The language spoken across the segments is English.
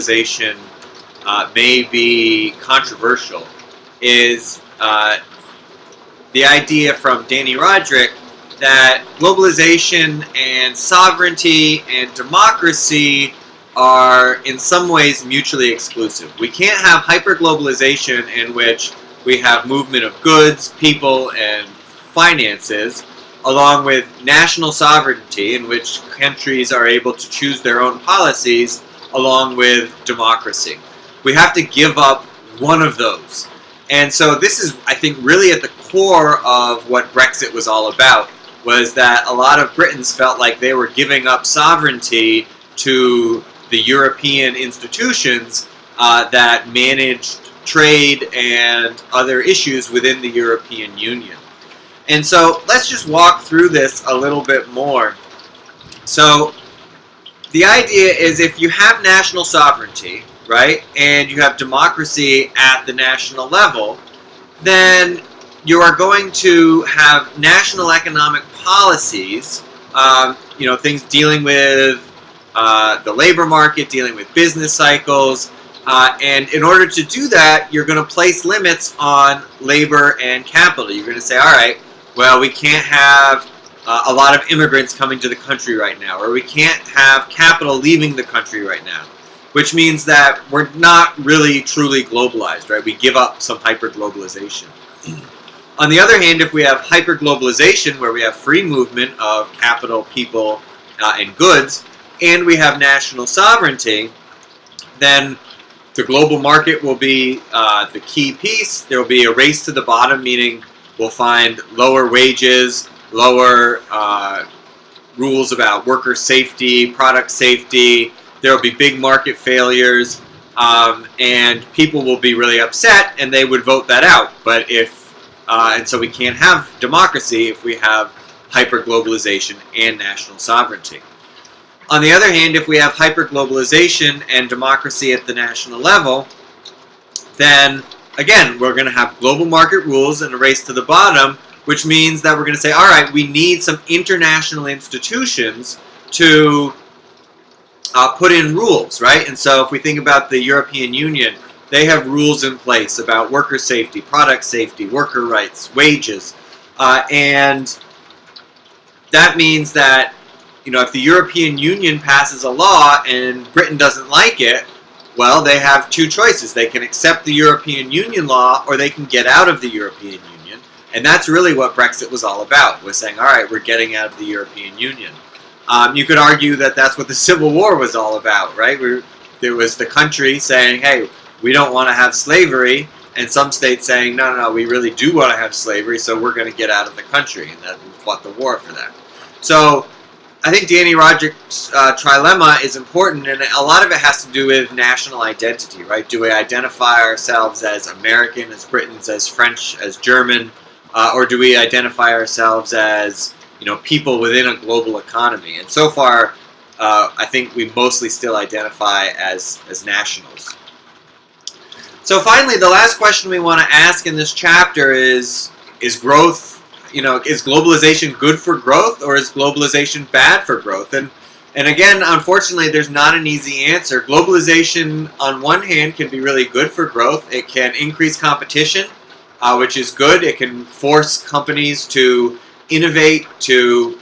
globalization may be controversial is the idea from Danny Roderick that globalization and sovereignty and democracy are in some ways mutually exclusive. We can't have hyperglobalization in which we have movement of goods, people, and finances, along with national sovereignty in which countries are able to choose their own policies, along with democracy. We have to give up one of those. And so this is, I think, really at the core of what Brexit was all about, was that a lot of Britons felt like they were giving up sovereignty to the European institutions that managed trade and other issues within the European Union. And so let's just walk through this a little bit more. So the idea is if you have national sovereignty, right, and you have democracy at the national level, then you are going to have national economic policies, things dealing with the labor market, dealing with business cycles, and in order to do that, you're going to place limits on labor and capital. You're going to say, all right, well, we can't have a lot of immigrants coming to the country right now, or we can't have capital leaving the country right now, which means that we're not really truly globalized, right? We give up some hyperglobalization. On the other hand, if we have hyperglobalization, where we have free movement of capital, people, and goods, and we have national sovereignty, then the global market will be the key piece. There will be a race to the bottom, meaning we'll find lower wages, lower rules about worker safety, product safety. There will be big market failures, and people will be really upset, and they would vote that out. But and so we can't have democracy if we have hyperglobalization and national sovereignty. On the other hand, if we have hyperglobalization and democracy at the national level, then again, we're going to have global market rules and a race to the bottom, which means that we're going to say, all right, we need some international institutions to put in rules, right? And so if we think about the European Union, they have rules in place about worker safety, product safety, worker rights, wages, and that means that if the European Union passes a law and Britain doesn't like it, well, they have two choices. They can accept the European Union law, or they can get out of the European Union, and that's really what Brexit was all about, was saying, all right, we're getting out of the European Union. You could argue that that's what the Civil War was all about, right? There was the country saying, hey, we don't want to have slavery, and some states saying, no, we really do want to have slavery, so we're going to get out of the country, and that we fought the war for that. So I think Danny Rodriks' trilemma is important, and a lot of it has to do with national identity, right? Do we identify ourselves as American, as Britons, as French, as German, or do we identify ourselves as people within a global economy? And so far, I think we mostly still identify as nationals. So finally, the last question we want to ask in this chapter is growth, is globalization good for growth, or is globalization bad for growth? And again, unfortunately, there's not an easy answer. Globalization, on one hand, can be really good for growth. It can increase competition, which is good. It can force companies to innovate, to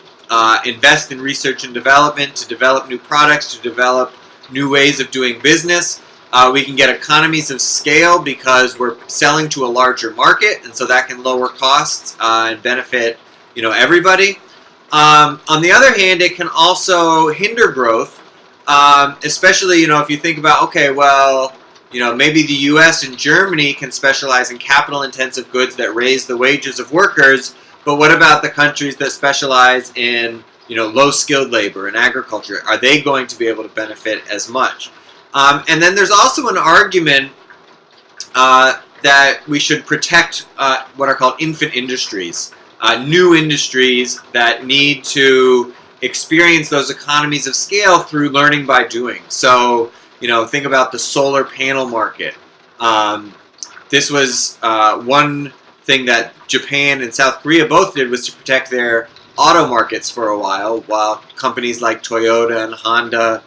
invest in research and development, to develop new products, to develop new ways of doing business. We can get economies of scale because we're selling to a larger market, and so that can lower costs and benefit everybody. On the other hand, it can also hinder growth, especially if you think about, okay, well, maybe the U.S. and Germany can specialize in capital-intensive goods that raise the wages of workers, but what about the countries that specialize in low-skilled labor and agriculture? Are they going to be able to benefit as much? And then there's also an argument that we should protect what are called infant industries, new industries that need to experience those economies of scale through learning by doing. So, think about the solar panel market. This was one thing that Japan and South Korea both did, was to protect their auto markets for a while companies like Toyota and Honda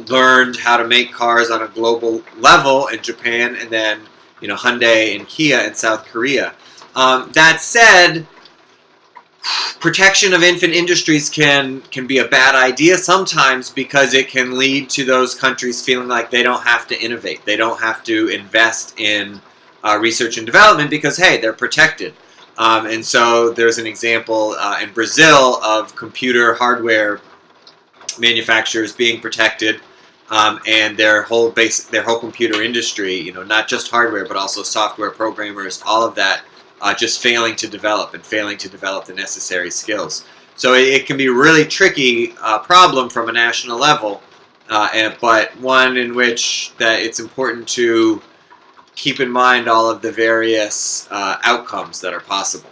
learned how to make cars on a global level in Japan, and then Hyundai and Kia in South Korea. That said, protection of infant industries can be a bad idea sometimes, because it can lead to those countries feeling like they don't have to innovate, they don't have to invest in research and development, because hey, they're protected. And so there's an example in Brazil of computer hardware manufacturers being protected, and their whole computer industry, not just hardware but also software programmers, all of that, just failing to develop the necessary skills. So it can be a really tricky problem from a national level, but one in which that it's important to keep in mind all of the various outcomes that are possible.